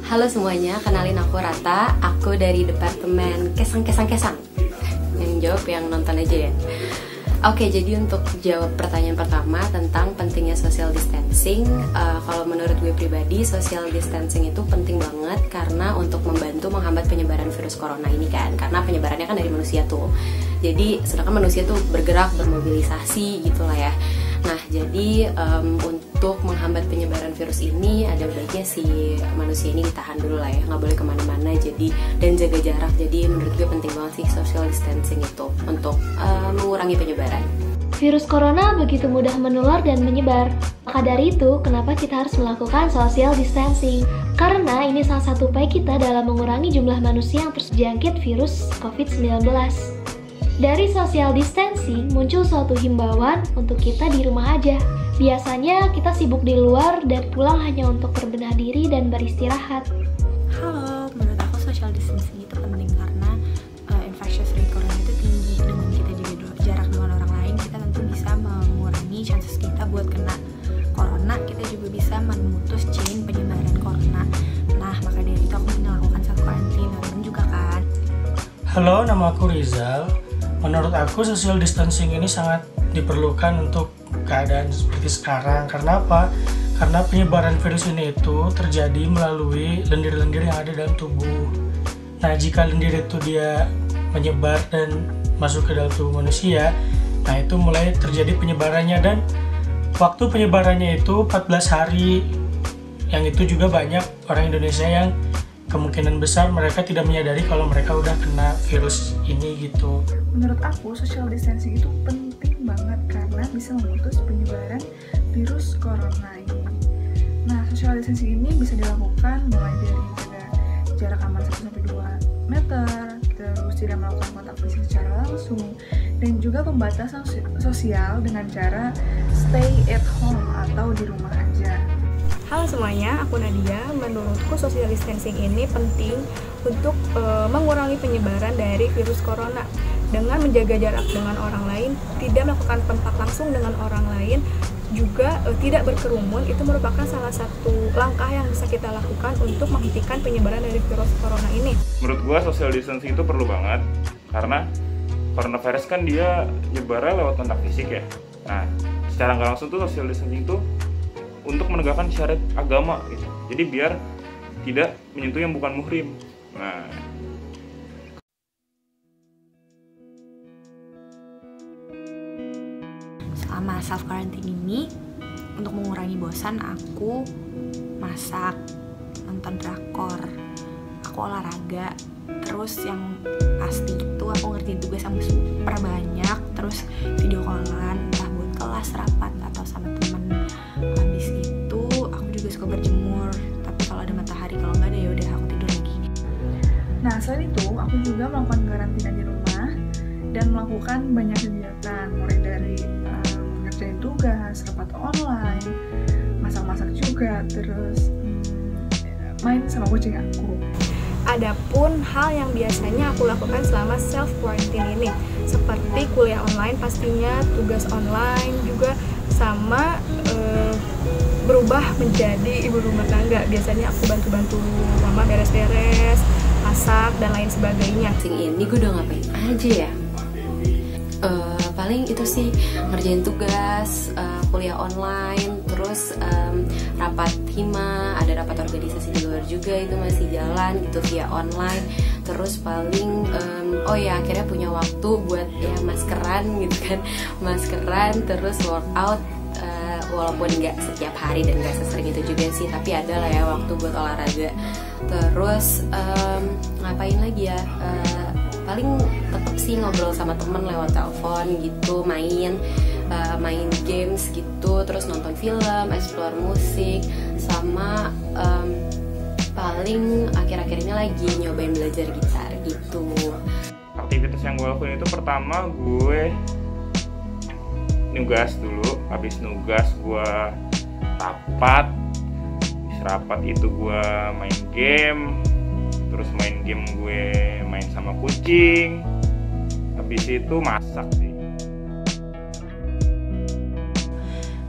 Halo semuanya, kenalin aku Rata. Aku dari Departemen Kesang. Yang jawab yang nonton aja ya. Oke, jadi untuk jawab pertanyaan pertama tentang pentingnya social distancing, kalau menurut gue pribadi, social distancing itu penting banget karena untuk membantu menghambat penyebaran virus corona ini kan, karena penyebarannya kan dari manusia tuh. Jadi sedangkan manusia tuh bergerak, bermobilisasi gitulah ya. Nah, jadi untuk menghambat penyebaran virus ini ada baiknya si manusia ini ditahan dulu lah ya, nggak boleh kemana-mana, jadi dan jaga jarak. Jadi menurut gue penting banget sih social distancing itu untuk mengurangi penyebaran. Virus corona begitu mudah menular dan menyebar. Maka dari itu, kenapa kita harus melakukan social distancing? Karena ini salah satu upaya kita dalam mengurangi jumlah manusia yang terjangkit virus COVID-19. Dari social distancing muncul suatu himbauan untuk kita di rumah aja. Biasanya kita sibuk di luar dan pulang hanya untuk berbenah diri dan beristirahat. Halo, menurut aku social distancing itu penting karena infectious rate corona itu tinggi. Dengan kita jaga jarak dengan orang lain, kita tentu bisa mengurangi chances kita buat kena corona. Kita juga bisa memutus chain penyebaran corona. Nah, maka dari itu aku melakukan self quarantine. Teman juga kan? Halo, nama aku Rizal. Menurut aku social distancing ini sangat diperlukan untuk keadaan seperti sekarang. Karena apa? Karena penyebaran virus ini itu terjadi melalui lendir-lendir yang ada dalam tubuh. Nah, jika lendir itu dia menyebar dan masuk ke dalam tubuh manusia, nah itu mulai terjadi penyebarannya, dan waktu penyebarannya itu 14 hari. Yang itu juga banyak orang Indonesia yang kemungkinan besar mereka tidak menyadari kalau mereka udah kena virus ini gitu. Menurut aku, social distancing itu penting banget karena bisa memutus penyebaran virus corona ini. Nah, social distancing ini bisa dilakukan mulai dari jaga jarak aman 1-2 meter, terus tidak melakukan kontak fisik secara langsung, dan juga pembatasan sosial dengan cara stay at home atau di rumah aja. Halo semuanya, aku Nadia. Menurutku social distancing ini penting untuk mengurangi penyebaran dari virus corona dengan menjaga jarak dengan orang lain, tidak melakukan kontak langsung dengan orang lain, juga tidak berkerumun. Itu merupakan salah satu langkah yang bisa kita lakukan untuk menghentikan penyebaran dari virus corona ini. Menurut gua social distancing itu perlu banget karena coronavirus kan dia nyebarnya lewat kontak fisik ya. Nah, secara nggak langsung tuh social distancing itu untuk menegakkan syariat agama gitu. Jadi biar tidak menyentuh yang bukan muhrim. Nah, Selama self quarantine ini, untuk mengurangi bosan, aku masak, nonton drakor, aku olahraga. Terus yang pasti itu aku ngerjain tugas yang super banyak. Terus video callan, entah buat kelas, rapat, atau sama temen. Habis itu aku juga suka berjemur. Tapi kalau ada matahari, kalau nggak ada ya udah aku tidur lagi. Nah, selain itu, aku juga melakukan karantina di rumah dan melakukan banyak kegiatan, mulai dari ngerjain tugas, rapat online, masak-masak juga, terus main sama kucing aku. Adapun hal yang biasanya aku lakukan selama self quarantine ini, seperti kuliah online pastinya, tugas online juga, sama berubah menjadi ibu rumah tangga. Biasanya aku bantu-bantu mama beres-beres, masak, dan lain sebagainya. Ini gue udah ngapain aja ya? Paling itu sih ngerjain tugas, kuliah online, terus rapat hima, ada rapat organisasi di luar juga itu masih jalan gitu via online. Terus paling akhirnya punya waktu buat ya maskeran gitu kan, maskeran, terus workout, walaupun nggak setiap hari dan nggak sesering itu juga sih, tapi ada lah ya waktu buat olahraga. Terus ngapain lagi ya? Paling tetap sih ngobrol sama temen lewat telepon gitu, main games gitu, terus nonton film, explore musik, sama paling akhir-akhir ini lagi nyobain belajar gitar gitu. aktivitas yang gue lakuin itu pertama gue nugas dulu, habis nugas gue rapat, habis rapat itu gue main game, terus main game gue main sama kucing, habis itu masak sih.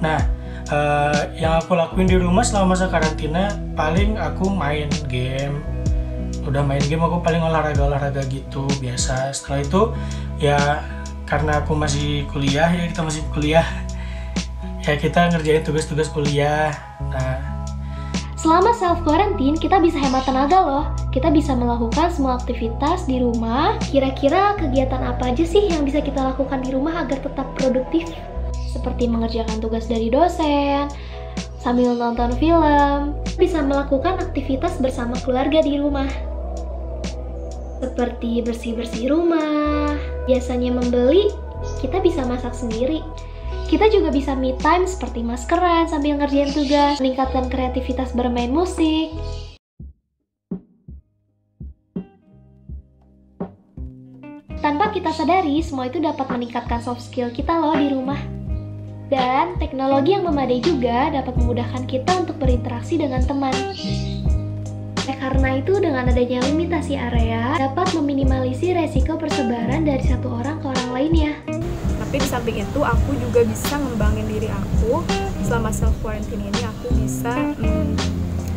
Nah, Yang aku lakuin di rumah selama masa karantina paling aku main game. Udah main game aku paling olahraga gitu biasa. Setelah itu ya karena aku masih kuliah, ya kita masih kuliah, ya kita ngerjain tugas-tugas kuliah. Nah, selama self quarantine kita bisa hemat tenaga loh. Kita bisa melakukan semua aktivitas di rumah. Kira-kira kegiatan apa aja sih yang bisa kita lakukan di rumah agar tetap produktif? Seperti mengerjakan tugas dari dosen, sambil nonton film, bisa melakukan aktivitas bersama keluarga di rumah. Seperti bersih-bersih rumah, biasanya membeli, kita bisa masak sendiri. Kita juga bisa me time seperti maskeran sambil ngerjain tugas, meningkatkan kreativitas bermain musik. Tanpa kita sadari, semua itu dapat meningkatkan soft skill kita loh di rumah. Dan teknologi yang memadai juga dapat memudahkan kita untuk berinteraksi dengan teman. Karena itu dengan adanya limitasi area, dapat meminimalisir resiko persebaran dari satu orang ke orang lainnya. Tapi di samping itu aku juga bisa ngembangin diri aku. Selama self quarantine ini aku bisa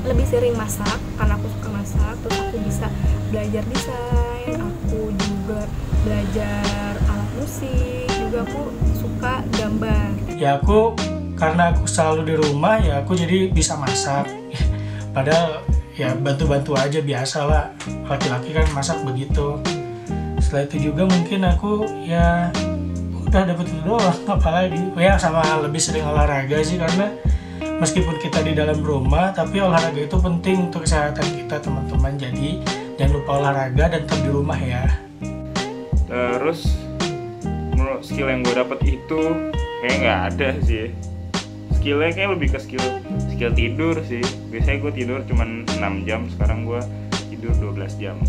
lebih sering masak karena aku suka masak. Terus aku bisa belajar desain, aku juga belajar alat musik, juga aku suka gambar. ya aku karena aku selalu di rumah ya aku jadi bisa masak. Padahal ya bantu-bantu aja biasa lah, laki-laki kan masak begitu. Setelah itu juga mungkin aku ya udah dapet itu doang, apalagi ya sama lebih sering olahraga sih, karena meskipun kita di dalam rumah tapi olahraga itu penting untuk kesehatan kita teman-teman. Jadi jangan lupa olahraga dan tetap di rumah ya. Terus menurut skill yang gue dapet itu kayak nggak ada sih. Skillnya kayak lebih ke skill tidur sih. Biasanya gue tidur cuma 6 jam, sekarang gue tidur 12 jam.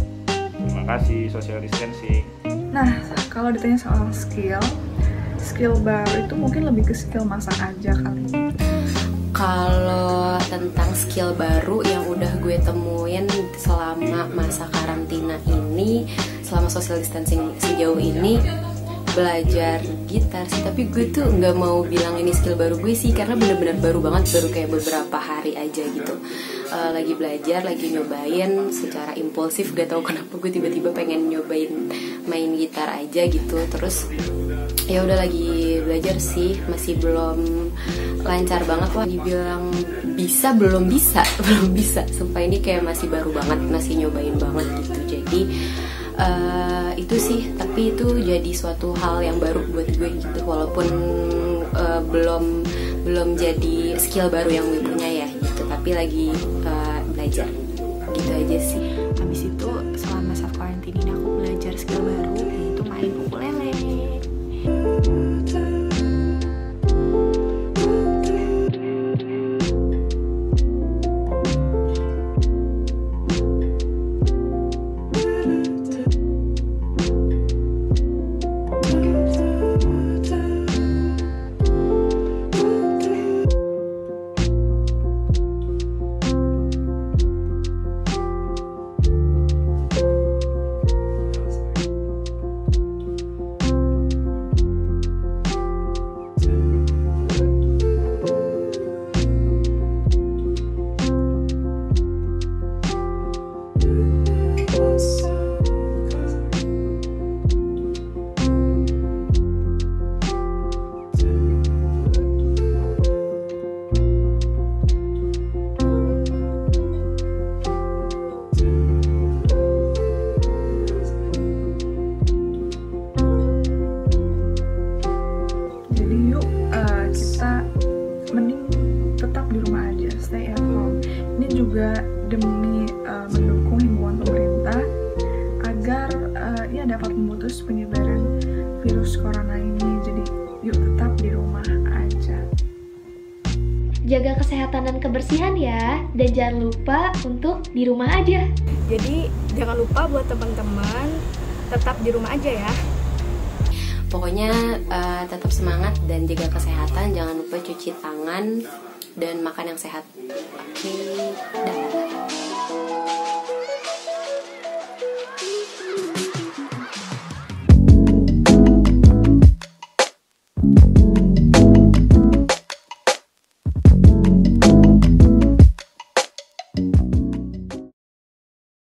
Terima kasih social distancing. Nah, kalau ditanya soal skill baru itu mungkin lebih ke skill masak aja kali. Kalau tentang skill baru yang udah gue temuin selama masa karantina ini, selama social distancing sejauh ini, belajar gitar sih. Tapi gue tuh nggak mau bilang ini skill baru gue sih, karena bener-bener baru banget, baru kayak beberapa hari aja gitu. Lagi belajar, lagi nyobain secara impulsif, gak tau kenapa gue tiba-tiba pengen nyobain main gitar aja gitu. Terus ya udah lagi belajar sih, masih belum lancar banget lah. Dibilang bisa, belum bisa. Sumpah ini kayak masih baru banget, masih nyobain banget gitu. Jadi itu sih, tapi itu jadi suatu hal yang baru buat gue gitu, walaupun belum jadi skill baru yang gue punya ya gitu, tapi lagi belajar gitu aja sih. Habis itu selama self quarantine ini aku belajar skill baru, yaitu main ukulele. Juga demi mendukung himbauan pemerintah agar ya dapat memutus penyebaran virus corona ini. Jadi yuk tetap di rumah aja. Jaga kesehatan dan kebersihan ya, dan jangan lupa untuk di rumah aja. Jadi jangan lupa buat teman-teman tetap di rumah aja ya. Pokoknya tetap semangat dan jaga kesehatan. Jangan lupa cuci tangan dan makan yang sehat. Oke, dah.